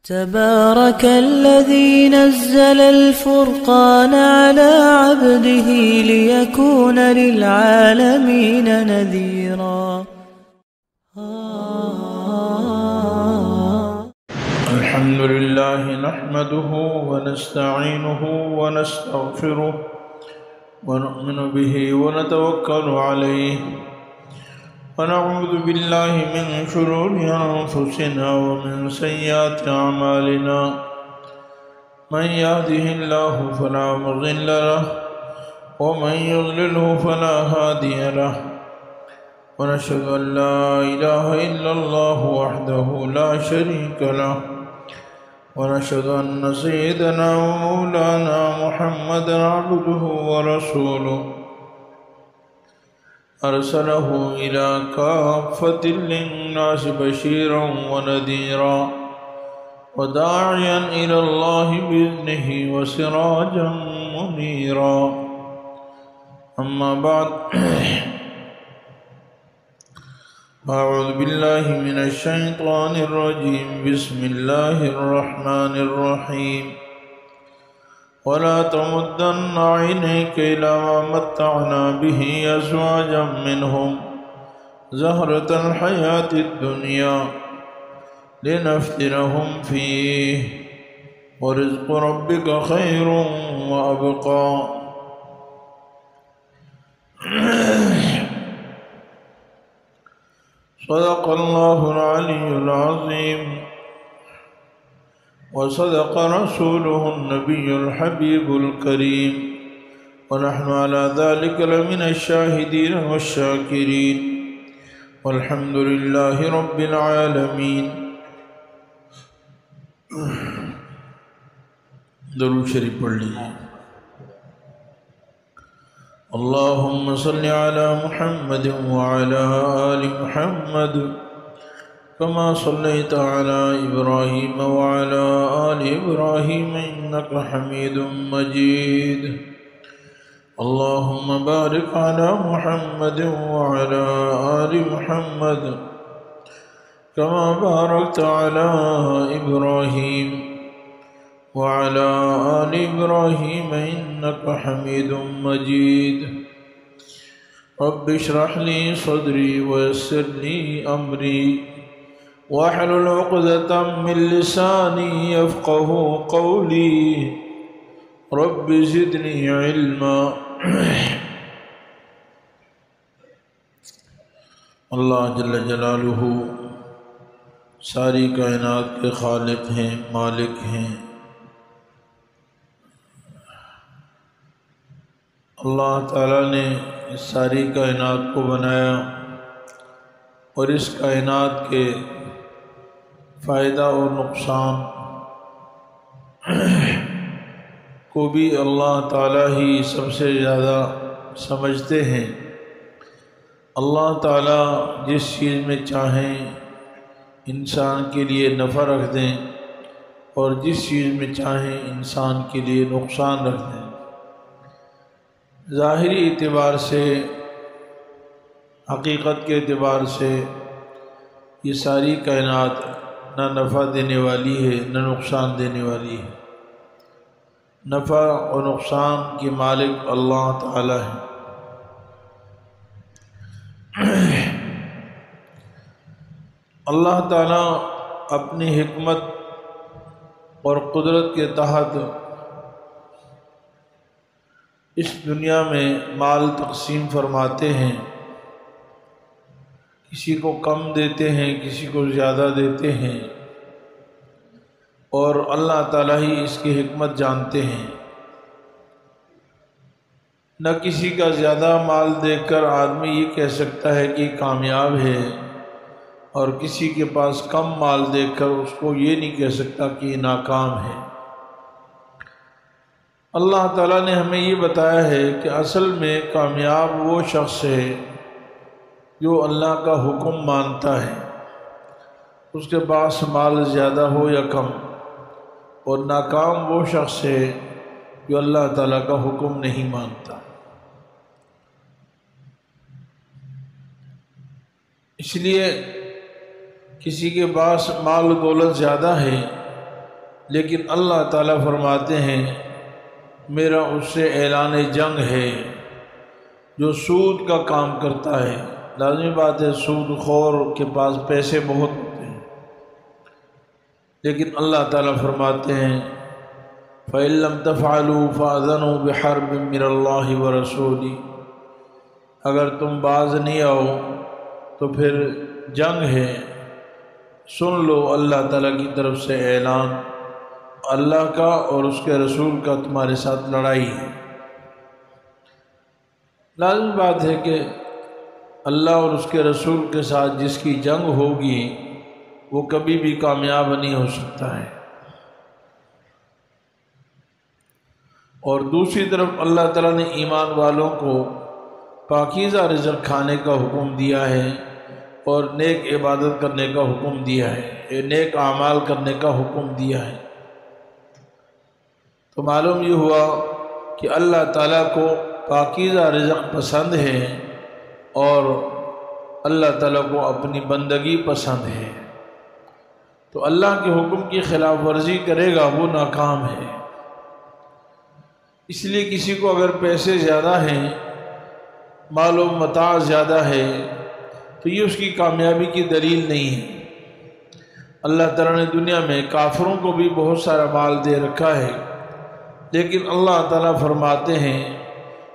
تبارك الذي نزل الفرقان على عبده ليكون للعالمين نذيرا. الحمد لله نحمده ونستعينه ونستغفره ونؤمن به ونتوكل عليه ونعوذ بالله من شرور أنفسنا ومن سيئات أعمالنا من يهده الله فلا مضل له ومن يضلله فلا هادي له ونشهد أن لا إله إلا الله وحده لا شريك له ونشهد أن سيدنا ومولانا محمدا عبده ورسوله أرسله إلى كافة للناس بشيرا ونذيرا وداعيا إلى الله بإذنه وسراجا منيرا. أما بعد أعوذ بالله من الشيطان الرجيم. بسم الله الرحمن الرحيم. ولا تمدن عينيك إلى ما متعنا به أزواجا منهم زهرة الحياة الدنيا لنفتنهم فيه ورزق ربك خير وأبقى. صدق الله العلي العظيم وصدق رسوله النبي الحبيب الكريم ونحن على ذلك لمن الشاهدين والشاكرين والحمد لله رب العالمين. درود شریف پڑھ لیجیے. اللهم صل على محمد وعلى آل محمد كما صليت على إبراهيم وعلى آل إبراهيم إنك حميد مجيد. اللهم بارك على محمد وعلى آل محمد كما باركت على إبراهيم وعلى آل إبراهيم إنك حميد مجيد. رب اشرح لي صدري ويسر لي أمري واحلل عقدة من لساني يفقه قولي رب زدني علما. اللہ جل جلالہ ساری کائنات کے خالق ہیں، مالک ہیں. اللہ تعالیٰ نے اس ساری کائنات کو بنایا اور اس کائنات کے فائدہ اور نقصان کو بھی اللہ تعالیٰ ہی سب سے زیادہ سمجھتے ہیں. اللہ تعالیٰ جس چیز میں چاہیں انسان کے لیے نفع رکھ دیں اور جس چیز میں چاہیں انسان کے لیے نقصان رکھ دیں. ظاہری اعتبار سے، حقیقت کے اعتبار سے یہ ساری کائنات نہ نفع دینے والی ہے نہ نقصان دینے والی ہے. نفع اور نقصان کے مالک اللہ تعالی ہے. اللہ تعالی اپنی حکمت اور قدرت کے تحت اس دنیا میں مال تقسیم فرماتے ہیں. کسی کو کم دیتے ہیں، کسی کو زیادہ دیتے ہیں، اور اللہ تعالیٰ ہی اس کی حکمت جانتے ہیں. نہ کسی کا زیادہ مال دیکھ کر آدمی یہ کہہ سکتا ہے کہ کامیاب ہے، اور کسی کے پاس کم مال دیکھ کر اس کو یہ نہیں کہہ سکتا کہ یہ ناکام ہے. اللہ تعالیٰ نے ہمیں یہ بتایا ہے کہ اصل میں کامیاب وہ شخص ہے جو اللہ کا حکم مانتا ہے، اس کے پاس مال زیادہ ہو یا کم. اور ناکام وہ شخص ہے جو اللہ تعالیٰ کا حکم نہیں مانتا. اس لیے کسی کے پاس مال و دولت زیادہ ہے لیکن اللہ تعالیٰ فرماتے ہیں میرا اس سے اعلان جنگ ہے جو سود کا کام کرتا ہے۔ لازمی بات ہے سود خور کے پاس پیسے بہت ہوتے ہیں، لیکن اللہ تعالیٰ فرماتے ہیں فَإِن لَّمْ تَفْعَلُوا فَأَذَنُوا بِحَرْبٍ مِّنَ اللَّهِ وَرَسُولِهِ، اگر تم باز نہیں آؤ تو پھر جنگ ہے، سن لو اللہ تعالیٰ کی طرف سے اعلان، اللہ کا اور اس کے رسول کا تمہارے ساتھ لڑائی ہے۔ لازم بات ہے کہ اللہ اور اس کے رسول کے ساتھ جس کی جنگ ہوگی وہ کبھی بھی کامیاب نہیں ہو سکتا ہے۔ اور دوسری طرف اللہ تعالیٰ نے ایمان والوں کو پاکیزہ رزق کھانے کا حکم دیا ہے اور نیک عبادت کرنے کا حکم دیا ہے، نیک اعمال کرنے کا حکم دیا ہے۔ تو معلوم یہ ہوا کہ اللہ تعالیٰ کو پاکیزہ رزق پسند ہے اور اللہ تعالیٰ کو اپنی بندگی پسند ہے، تو اللہ کے حکم کی خلاف ورزی کرے گا وہ ناکام ہے۔ اس لیے کسی کو اگر پیسے زیادہ ہیں، مال و متاع زیادہ ہے، تو یہ اس کی کامیابی کی دلیل نہیں ہے۔ اللہ تعالیٰ نے دنیا میں کافروں کو بھی بہت سارا مال دے رکھا ہے، لیکن اللہ تعالیٰ فرماتے ہیں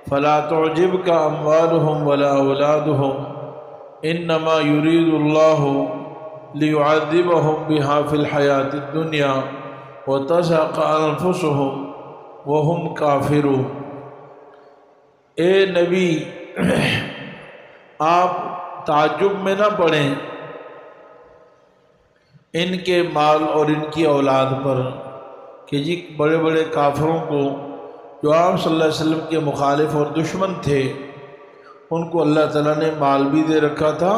فَلَا تُعْجِبْكَ أَمْوَالُهُمْ وَلَا أَوْلَادُهُمْ إِنَّمَا يُرِيدُ اللَّهُ لِيُعَذِّبَهُمْ بِهَا فِي الْحَيَاةِ الدُّنْيَا وَتَزْهَقَ أَنفُسُهُمْ وَهُمْ كَافِرُونَ۔ اے نبی آپ تعجب میں نہ پڑیں ان کے مال اور ان کی اولاد پر کہ جی بڑے بڑے کافروں کو جو آپ صلی اللہ علیہ وسلم کے مخالف اور دشمن تھے ان کو اللہ تعالیٰ نے مال بھی دے رکھا تھا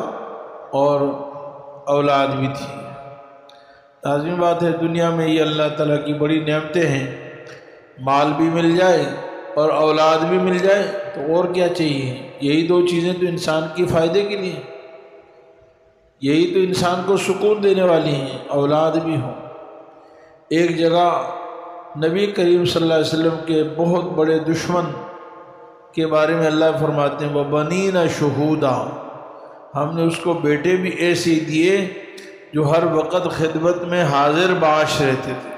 اور اولاد بھی تھی۔ لازمی بات ہے دنیا میں یہ اللہ تعالیٰ کی بڑی نعمتیں ہیں، مال بھی مل جائے اور اولاد بھی مل جائے تو اور کیا چاہیے؟ یہی دو چیزیں تو انسان کے فائدے کے لیے، یہی تو انسان کو سکون دینے والی ہیں، اولاد بھی ہوں۔ ایک جگہ نبی کریم صلی اللہ علیہ وسلم کے بہت بڑے دشمن کے بارے میں اللہ فرماتے ہیں وَبَنِينَ شُهُودًا، ہم نے اس کو بیٹے بھی ایسے دیے جو ہر وقت خدمت میں حاضر باش رہتے تھے۔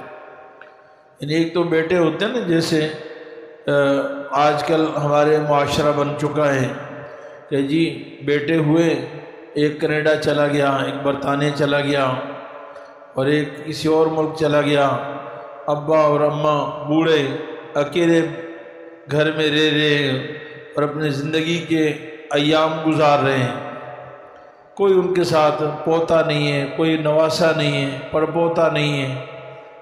یعنی ایک تو بیٹے ہوتے ہیں نا، جیسے آج کل ہمارے معاشرہ بن چکا ہے کہ جی بیٹے ہوئے، ایک کینیڈا چلا گیا، ایک برطانیہ چلا گیا اور ایک کسی اور ملک چلا گیا، ابا اور اماں بوڑھے اکیلے گھر میں رہ رہے ہیں اور اپنے زندگی کے ایام گزار رہے ہیں، کوئی ان کے ساتھ پوتا نہیں ہے، کوئی نواسا نہیں ہے، پڑپوتا نہیں ہے،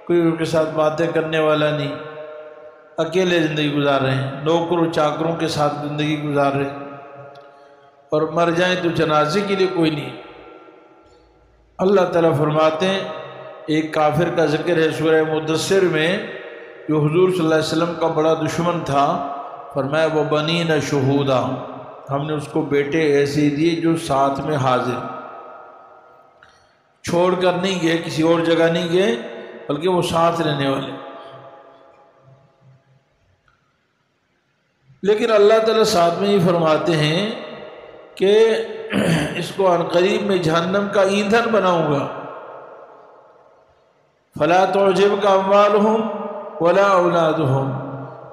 کوئی ان کے ساتھ باتیں کرنے والا نہیں، اکیلے زندگی گزار رہے ہیں، نوکر و چاکروں کے ساتھ زندگی گزار رہے ہیں، اور مر جائیں تو جنازے کے لیے کوئی نہیں۔ اللہ تعالیٰ فرماتے ہیں ایک کافر کا ذکر ہے سورہ مدثر میں جو حضور صلی اللہ علیہ وسلم کا بڑا دشمن تھا، فرمایا وَبَنِينَ شُهُودًا، ہم نے اس کو بیٹے ایسے دیے جو ساتھ میں حاضر، چھوڑ کر نہیں گئے، کسی اور جگہ نہیں گئے، بلکہ وہ ساتھ رہنے والے۔ لیکن اللہ تعالیٰ ساتھ میں یہ فرماتے ہیں کہ اس کو عنقریب میں جہنم کا ایندھن بناؤں گا۔ فَلَا تُعْجِبْكَ أَمْوَالُهُمْ وَلَا أَوْلَادُهُمْ،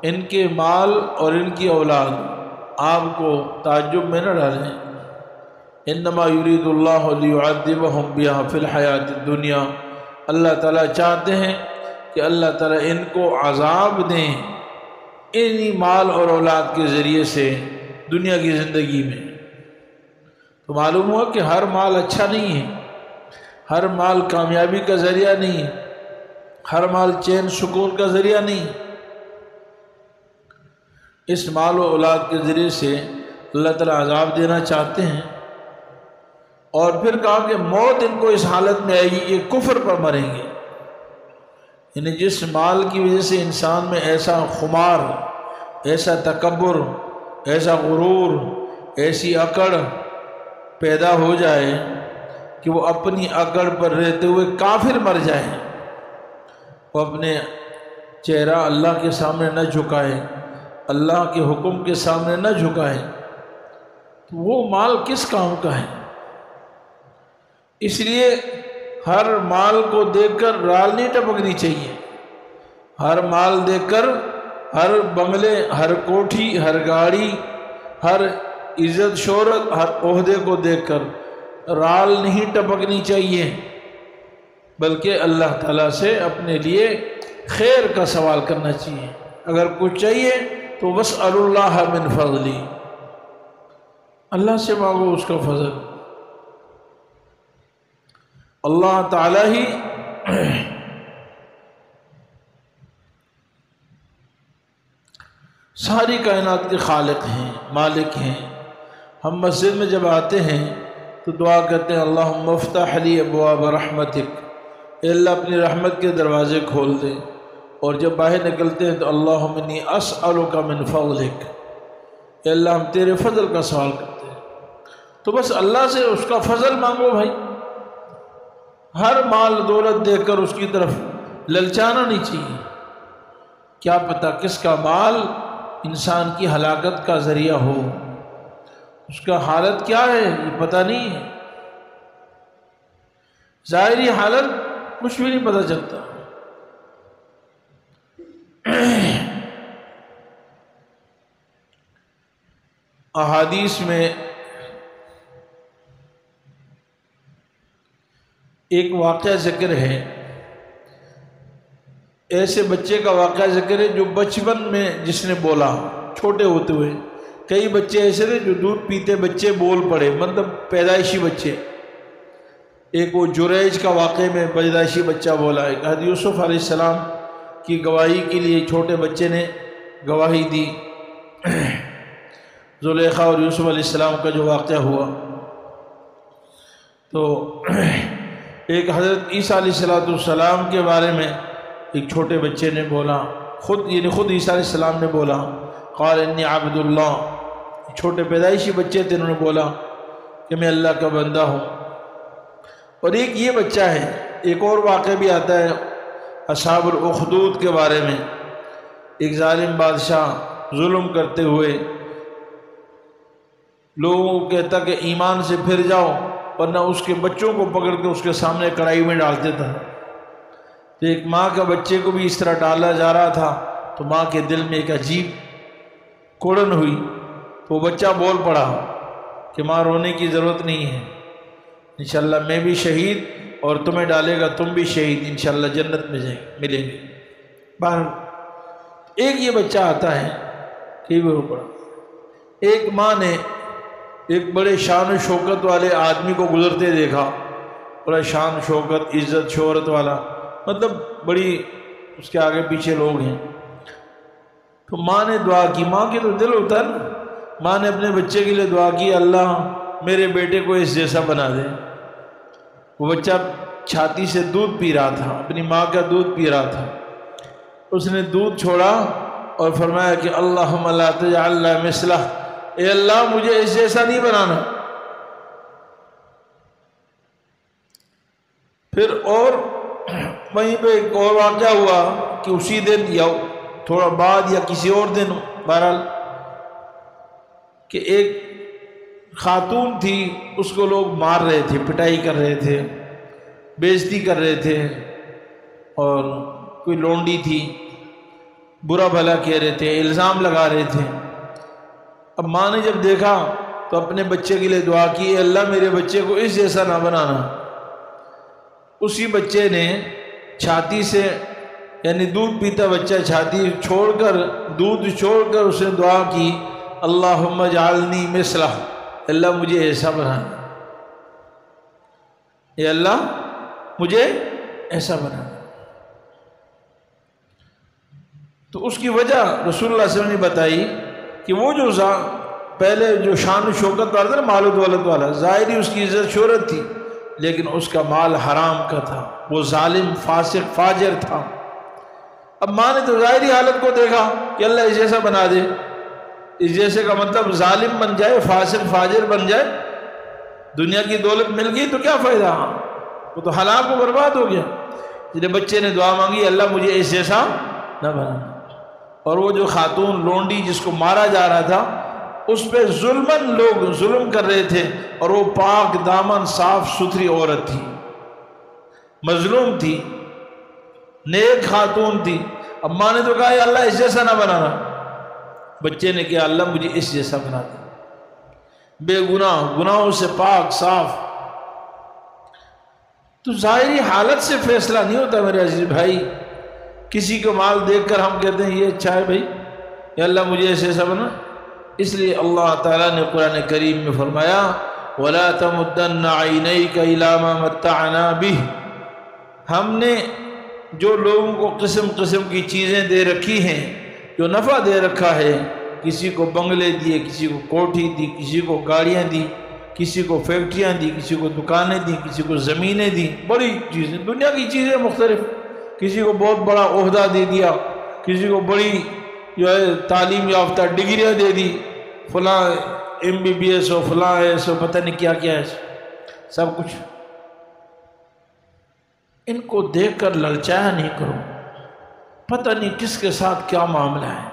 ان کے مال اور ان کی اولاد آپ کو تعجب میں نہ ڈالیں۔ إِنَّمَا يُرِيدُ اللَّهُ لِيُعَذِّبَهُمْ بِهَا فِي الْحَيَاةِ الدُّنْيَا، اللہ تعالیٰ چاہتے ہیں کہ اللہ تعالیٰ ان کو عذاب دیں انہی مال اور اولاد کے ذریعے سے دنیا کی زندگی میں۔ تو معلوم ہوا کہ ہر مال اچھا نہیں ہے، ہر مال کامیابی کا ذریعہ نہیں ہے، ہر مال چین سکون کا ذریعہ نہیں۔ اس مال و اولاد کے ذریعے سے اللہ تعالیٰ عذاب دینا چاہتے ہیں، اور پھر کہا کہ موت ان کو اس حالت میں آئے گی کہ کفر پر مریں گے۔ یعنی جس مال کی وجہ سے انسان میں ایسا خمار، ایسا تکبر، ایسا غرور، ایسی اکڑ پیدا ہو جائے کہ وہ اپنی اکڑ پر رہتے ہوئے کافر مر جائے، وہ اپنے چہرہ اللہ کے سامنے نہ جھکائے، اللہ کے حکم کے سامنے نہ جھکائے، تو وہ مال کس کام کا ہے؟ اس لیے ہر مال کو دیکھ کر رال نہیں ٹپکنی چاہیے۔ ہر مال دیکھ کر، ہر بنگلے، ہر کوٹھی، ہر گاڑی، ہر عزت شہرت، ہر عہدے کو دیکھ کر رال نہیں ٹپکنی چاہیے، بلکہ اللہ تعالیٰ سے اپنے لیے خیر کا سوال کرنا چاہیے۔ اگر کچھ چاہیے تو واسألوا اللہ من فضلی، اللہ سے مانگو اس کا فضل۔ اللہ تعالیٰ ہی ساری کائنات کے خالق ہیں، مالک ہیں۔ ہم مسجد میں جب آتے ہیں تو دعا کرتے ہیں اللہم افتح لی ابواب رحمتک، اے اللہ اپنی رحمت کے دروازے کھول دے۔ اور جب باہر نکلتے ہیں تو اللہم انی اسألک من فضلک، اے اللہ ہم تیرے فضل کا سوال کرتے ہیں۔ تو بس اللہ سے اس کا فضل مانگو بھائی۔ ہر مال دولت دیکھ کر اس کی طرف للچانا نہیں چاہیے۔ کیا پتہ کس کا مال انسان کی ہلاکت کا ذریعہ ہو، اس کا حالت کیا ہے یہ پتہ نہیں ہے۔ ظاہری حالت کچھ بھی نہیں پتہ چلتا۔ احادیث میں ایک واقعہ ذکر ہے، ایسے بچے کا واقعہ ذکر ہے جو بچپن میں جس نے بولا، چھوٹے ہوتے ہوئے۔ کئی بچے ایسے تھے جو دودھ پیتے بچے بول پڑے، مطلب پیدائشی بچے۔ ایک وہ جریج کا واقعے میں پیدائشی بچہ بولا، ایک حضرت یوسف علیہ السلام کی گواہی کے لیے چھوٹے بچے نے گواہی دی، زلیخا اور یوسف علیہ السلام کا جو واقعہ ہوا۔ تو ایک حضرت عیسیٰ علیہ السلام کے بارے میں ایک چھوٹے بچے نے بولا، خود عیسیٰ علیہ السلام نے بولا، قال انی عبد اللہ، چھوٹے پیدائشی بچے تھے، انہوں نے بولا کہ میں اللہ کا بندہ ہوں۔ اور ایک یہ بچہ ہے، ایک اور واقعہ بھی آتا ہے اصحاب الاخدود کے بارے میں۔ ایک ظالم بادشاہ ظلم کرتے ہوئے لوگوں کو کہتا کہ ایمان سے پھر جاؤ، ورنہ اس کے بچوں کو پکڑ کے اس کے سامنے کڑائی میں ڈالتے تھا۔ تو ایک ماں کا بچے کو بھی اس طرح ڈالا جا رہا تھا، تو ماں کے دل میں ایک عجیب کوڑن ہوئی، تو وہ بچہ بول پڑا کہ ماں رونے کی ضرورت نہیں ہے، انشاءاللہ میں بھی شہید اور تمہیں ڈالے گا تم بھی شہید، انشاءاللہ جنت میں ملیں گے۔ بہرحال ایک یہ بچہ آتا ہے کہ وہ رو پڑا۔ ایک ماں نے ایک بڑے شان و شوکت والے آدمی کو گزرتے دیکھا، بڑا شان شوکت عزت شہرت والا، مطلب بڑی اس کے آگے پیچھے لوگ ہیں۔ تو ماں نے دعا کی، ماں کے تو دل ہوتا ہے نا، ماں نے اپنے بچے کے لیے دعا کی اللہ میرے بیٹے کو اس جیسا بنا دے۔ وہ بچہ چھاتی سے دودھ پی رہا تھا، اپنی ماں کا دودھ پی رہا تھا۔ اس نے دودھ چھوڑا اور فرمایا کہ اللہم لا تجعلنا مثلہ، اے اللہ مجھے اس جیسا نہیں بنانا۔ پھر اور وہیں پہ ایک اور واقعہ ہوا کہ اسی دن یا تھوڑا بعد یا کسی اور دن، بہرحال کہ ایک خاتون تھی، اس کو لوگ مار رہے تھے، پٹائی کر رہے تھے، بےعزتی کر رہے تھے، اور کوئی لونڈی تھی، برا بھلا کہہ رہے تھے، الزام لگا رہے تھے۔ اب ماں نے جب دیکھا تو اپنے بچے کے لیے دعا کی، اے اللہ میرے بچے کو اس جیسا نہ بنانا۔ اسی بچے نے چھاتی سے، یعنی دودھ پیتا بچہ چھاتی چھوڑ کر، دودھ چھوڑ کر اس نے دعا کی اللہم اجعلنی مثلہ، اللہ مجھے ایسا بنانا، اے اللہ مجھے ایسا بنانا۔ تو اس کی وجہ رسول اللہ صلی اللہ علیہ وسلم نے بتائی کہ وہ جو پہلے جو شان و شوکت والا تھا نا، مال و دولت والا، ظاہری اس کی عزت شہرت تھی، لیکن اس کا مال حرام کا تھا، وہ ظالم فاسق فاجر تھا۔ اب ماں نے تو ظاہری حالت کو دیکھا کہ اللہ اس جیسا بنا دے، اس جیسے کا مطلب ظالم بن جائے، فاسق فاجر بن جائے، دنیا کی دولت مل گئی تو کیا فائدہ، وہ تو ہلاک و برباد ہو گیا۔ جنہیں بچے نے دعا مانگی اللہ مجھے اس جیسا نہ بنانا، اور وہ جو خاتون لونڈی جس کو مارا جا رہا تھا اس پہ ظلماً لوگ ظلم کر رہے تھے، اور وہ پاک دامن صاف ستھری عورت تھی، مظلوم تھی، نیک خاتون تھی. اب ماں نے تو کہا یا اللہ اس جیسا نہ بنانا، بچے نے کہا اللہ مجھے اس جیسا بنا دے، بے گناہ، گناہوں سے پاک صاف. تو ظاہری حالت سے فیصلہ نہیں ہوتا میرے عزیز بھائی. کسی کو مال دیکھ کر ہم کہتے ہیں یہ اچھا ہے بھائی، یا اللہ مجھے ایسے ایسا بنا. اس لیے اللہ تعالیٰ نے قرآن کریم میں فرمایا وَلَا تَمُدَّنَّ عَيْنَيْكَ إِلَىٰ مَا مَتَّعْنَا بِهِ، ہم نے جو لوگوں کو قسم قسم کی چیزیں دے رکھی ہیں، جو نفع دے رکھا ہے، کسی کو بنگلے دیے، کسی کو کوٹھی دی، کسی کو گاڑیاں دی، کسی کو فیکٹریاں دی، کسی کو دکانیں دی، کسی کو زمینیں دی، بڑی چیزیں، دنیا کی چیزیں مختلف، کسی کو بہت بڑا عہدہ دے دیا، کسی کو بڑی جو ہے تعلیم یافتہ ڈگریاں دے دی، فلاں MBBS ہو، فلاں ایس ہو، پتہ نہیں کیا کیا ہے، سب کچھ. ان کو دیکھ کر للچایا نہیں کرو، پتہ نہیں کس کے ساتھ کیا معاملہ ہے.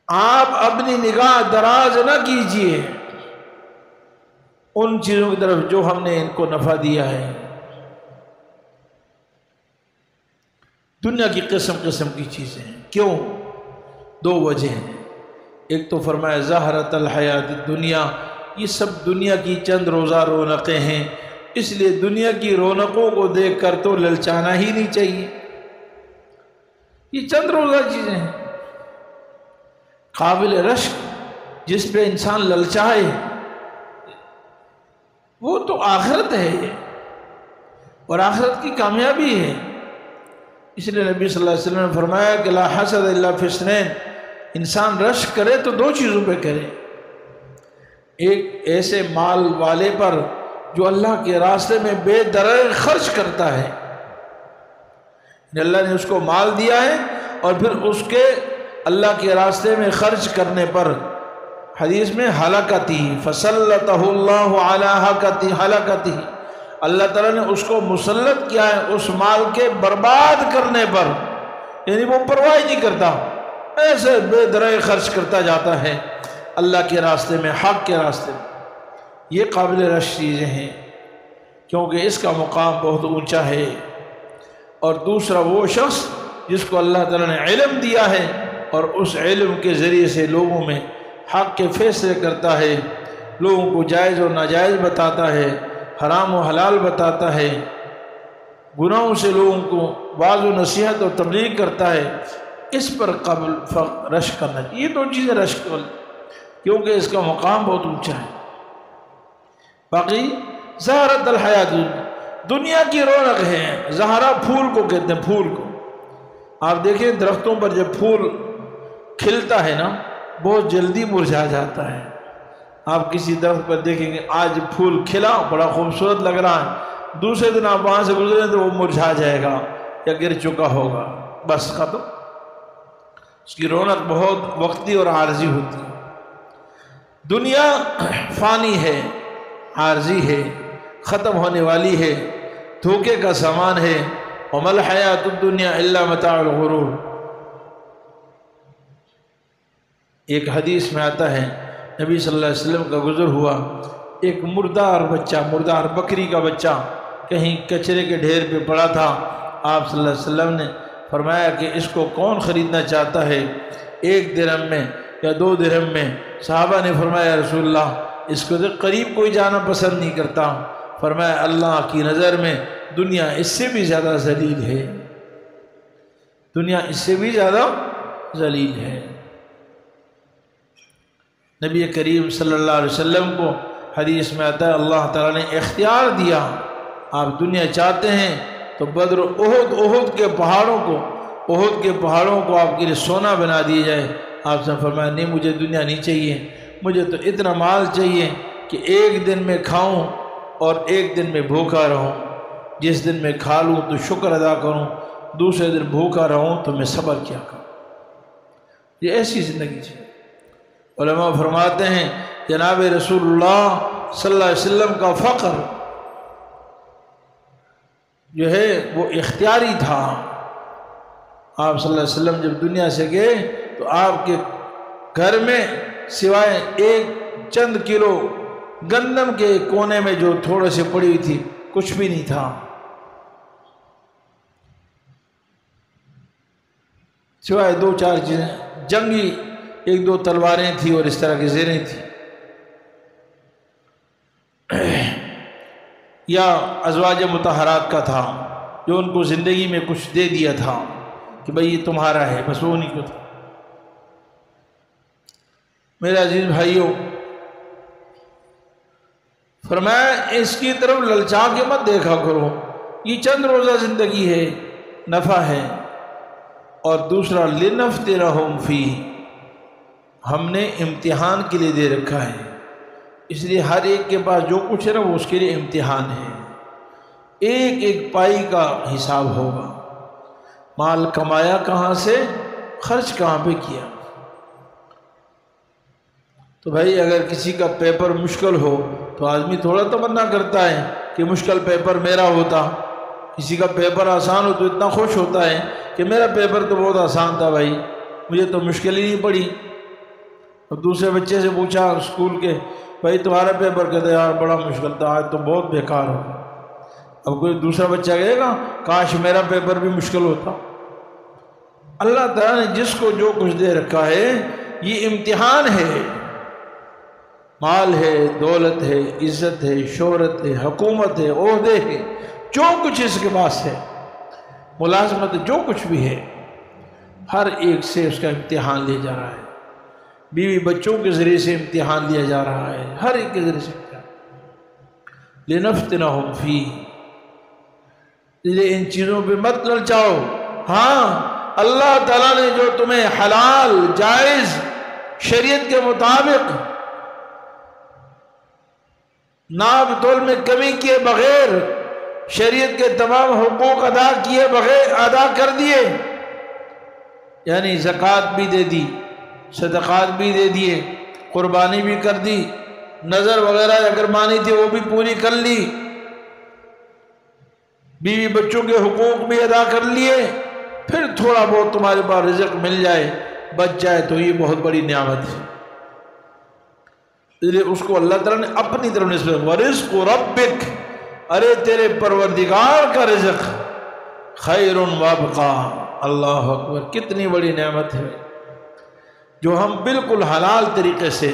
آپ اپنی نگاہ دراز نہ کیجئے ان چیزوں کی طرف جو ہم نے ان کو نفع دیا ہے. دنیا کی قسم قسم کی چیزیں ہیں. کیوں؟ دو وجہ ہیں. ایک تو فرمایا زہرت الحیات الدنیا، یہ سب دنیا کی چند روزہ رونقیں ہیں، اس لیے دنیا کی رونقوں کو دیکھ کر تو للچانا ہی نہیں چاہیے. یہ چند روزہ چیزیں ہیں. قابل رشک جس پہ انسان للچائے وہ تو آخرت ہے، اور آخرت کی کامیابی ہے. اس لیے نبی صلی اللہ علیہ وسلم نے فرمایا کہ لا حسد الا فی اثنین، انسان رشک کرے تو دو چیزوں پہ کرے. ایک ایسے مال والے پر جو اللہ کے راستے میں بے درنگ خرچ کرتا ہے، اللہ نے اس کو مال دیا ہے اور پھر اس کے اللہ کے راستے میں خرچ کرنے پر، حدیث میں ہلاکتہ فسلطہ اللہ علی ہلاکتہ، اللہ تعالیٰ نے اس کو مسلط کیا ہے اس مال کے برباد کرنے پر، یعنی وہ پرواہ نہیں کرتا، ایسے بے درنگ خرچ کرتا جاتا ہے اللہ کے راستے میں، حق کے راستے میں. یہ قابل رشک چیزیں ہیں کیونکہ اس کا مقام بہت اونچا ہے. اور دوسرا وہ شخص جس کو اللہ تعالیٰ نے علم دیا ہے اور اس علم کے ذریعے سے لوگوں میں حق کے فیصلے کرتا ہے، لوگوں کو جائز اور ناجائز بتاتا ہے، حرام و حلال بتاتا ہے، گناہوں سے لوگوں کو واعظ و نصیحت اور تبلیغ کرتا ہے، اس پر قابل رشک کرنا چاہیے. یہ دو چیزیں رشک کیونکہ اس کا مقام بہت اونچا ہے. باقی زہرت الحیات دنیا کی رونق ہے. زہرہ پھول کو کہتے ہیں، پھول کو. آپ دیکھیں درختوں پر جب پھول کھلتا ہے نا بہت جلدی مرجھا جاتا ہے. آپ کسی درخت پر دیکھیں گے آج پھول کھلا بڑا خوبصورت لگ رہا ہے، دوسرے دن آپ وہاں سے گزریں تو وہ مرجھا جائے گا یا گر چکا ہوگا، بس ختم. اس کی رونق بہت وقتی اور عارضی ہوتی ہے. دنیا فانی ہے، عارضی ہے، ختم ہونے والی ہے، دھوکے کا سامان ہے. وَمَا الْحَيَاةُ الدُّنْيَا إِلَّا مَتَاعُ الْغُرُورِ. ایک حدیث میں آتا ہے نبی صلی اللہ علیہ وسلم کا گزر ہوا، ایک مردار بچہ، مردار بکری کا بچہ کہیں کچرے کے ڈھیر پہ پڑا تھا. آپ صلی اللہ علیہ وسلم نے فرمایا کہ اس کو کون خریدنا چاہتا ہے، 1 درہم میں یا 2 درہم میں؟ صحابہ نے فرمایا رسول اللہ اس کو تو قریب کوئی جانا پسند نہیں کرتا. فرمایا اللہ کی نظر میں دنیا اس سے بھی زیادہ ذلیل ہے، دنیا اس سے بھی زیادہ ذلیل ہے. نبی کریم صلی اللہ علیہ وسلم کو حدیث میں آتا ہے اللہ تعالیٰ نے اختیار دیا، آپ دنیا چاہتے ہیں تو بدر احد کے پہاڑوں کو آپ کے لیے سونا بنا دیا جائے. آپ سے فرمایا نہیں مجھے دنیا نہیں چاہیے، مجھے تو اتنا مال چاہیے کہ 1 دن میں کھاؤں اور 1 دن میں بھوکا رہوں. جس دن میں کھا لوں تو شکر ادا کروں، دوسرے دن بھوکا رہوں تو میں صبر کیا کروں. یہ ایسی زندگی چاہیے. علماء فرماتے ہیں جناب رسول اللہ صلی اللہ علیہ وسلم کا فقر جو ہے وہ اختیاری تھا۔ آپ صلی اللہ علیہ وسلم جب دنیا سے گئے تو آپ کے گھر میں سوائے ایک چند کلو گندم کے کونے میں جو تھوڑے سے پڑی ہوئی تھی کچھ بھی نہیں تھا، سوائے 2-4 چیزیں، جنگی 1-2 تلواریں تھیں اور اس طرح کی زیریں تھیں، یا ازواج مطہرات کا تھا جو ان کو زندگی میں کچھ دے دیا تھا کہ بھئی یہ تمہارا ہے، بس وہ نہیں کو تھا۔ میرے عزیز بھائیوں، فرمایا اس کی طرف للچا کے مت دیکھا کرو، یہ چند روزہ زندگی ہے، نفع ہے، اور دوسرا لنفتنہم فیہ، ہم نے امتحان کے لیے دے رکھا ہے، اس لیے ہر ایک کے پاس جو کچھ ہے نا وہ اس کے لیے امتحان ہے، ایک ایک پائی کا حساب ہوگا، مال کمایا کہاں سے، خرچ کہاں پہ کیا۔ تو بھائی اگر کسی کا پیپر مشکل ہو تو آدمی تھوڑا تمنا کرتا ہے کہ مشکل پیپر میرا ہوتا، کسی کا پیپر آسان ہو تو اتنا خوش ہوتا ہے کہ میرا پیپر تو بہت آسان تھا بھائی، مجھے تو مشکل ہی نہیں پڑی۔ اور دوسرے بچے سے پوچھا اسکول کے، بھائی تمہارا پیپر کہتے یار بڑا مشکل تھا، آج تو بہت بیکار ہو۔ اب کوئی دوسرا بچہ کہے گا کاش میرا پیپر بھی مشکل ہوتا۔ اللہ تعالیٰ نے جس کو جو کچھ دے رکھا ہے یہ امتحان ہے، مال ہے، دولت ہے، عزت ہے، شہرت ہے، حکومت ہے، عہدے ہے، جو کچھ اس کے پاس ہے، ملازمت جو کچھ بھی ہے، ہر ایک سے اس کا امتحان لیا جا رہا ہے، بیوی بچوں کے ذریعے سے امتحان لیا جا رہا ہے، ہر ایک کے ذریعے سے امتحان۔ لنفتنہم فیہ، اس لیے ان چیزوں پہ مت للچاؤ۔ ہاں اللہ تعالیٰ نے جو تمہیں حلال جائز شریعت کے مطابق ناب تول میں کمی کیے بغیر شریعت کے تمام حقوق ادا کیے بغیر ادا کر دیے، یعنی زکوٰۃ بھی دے دی، صدقات بھی دے دیے، قربانی بھی کر دی، نظر وغیرہ اگر مانی تھی وہ بھی پوری کر لی، بیوی بچوں کے حقوق بھی ادا کر لیے، پھر تھوڑا بہت تمہارے پاس رزق مل جائے، بچ جائے تو یہ بہت بڑی نعمت ہے۔ اس لیے اس کو اللہ تعالیٰ نے اپنی طرف نسبت وَرِزْقُ رَبِّكَ، ارے تیرے پروردگار کا رزق خیر وابقا، اللہ اکبر، کتنی بڑی نعمت ہے جو ہم بالکل حلال طریقے سے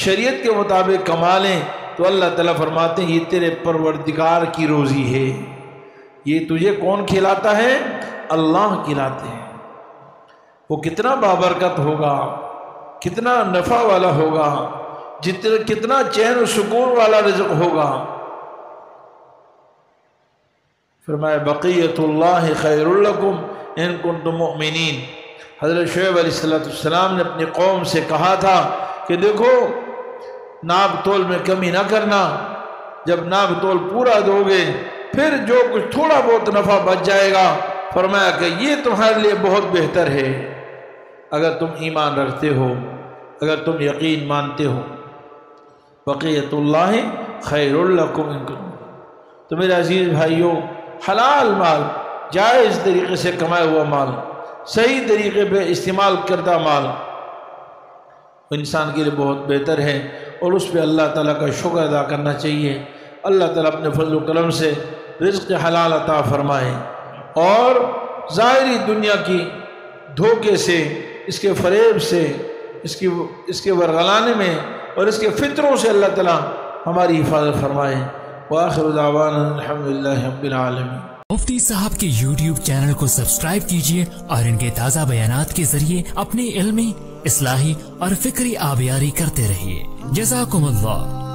شریعت کے مطابق کما لیں تو اللہ تعالیٰ فرماتے ہیں یہ تیرے پروردگار کی روزی ہے، یہ تجھے کون کھلاتا ہے؟ اللہ کھلاتے ہیں۔ وہ کتنا بابرکت ہوگا، کتنا نفع والا ہوگا، کتنا چین و سکون والا رزق ہوگا۔ فرمایا بقیت اللہ خیر لکم ان کنتم مؤمنین۔ حضرت شعیب علیہ السلام نے اپنی قوم سے کہا تھا کہ دیکھو ناب تول میں کمی نہ کرنا، جب ناب تول پورا دو گے پھر جو کچھ تھوڑا بہت نفع بچ جائے گا، فرمایا کہ یہ تمہارے لیے بہت بہتر ہے اگر تم ایمان رکھتے ہو، اگر تم یقین مانتے ہو۔ بقیت اللہ خیر لکم ان کنتم۔ تو میرے عزیز بھائیوں، حلال مال، جائز طریقے سے کمایا ہوا مال، صحیح طریقے پہ استعمال کردہ مال انسان کے لیے بہت بہتر ہے، اور اس پہ اللہ تعالیٰ کا شکر ادا کرنا چاہیے۔ اللہ تعالیٰ اپنے فضل و کرم سے رزق حلال عطا فرمائے، اور ظاہری دنیا کی دھوکے سے، اس کے فریب سے، اس کے ورغلانے میں اور اس کے فطروں سے اللہ تعالیٰ ہماری حفاظت فرمائے۔ وآخر دعوانا الحمدللہ رب العالمین۔ مفتی صاحب کے یوٹیوب چینل کو سبسکرائب کیجئے اور ان کے تازہ بیانات کے ذریعے اپنی علمی، اصلاحی اور فکری آبیاری کرتے رہیے۔ جزاکم اللہ۔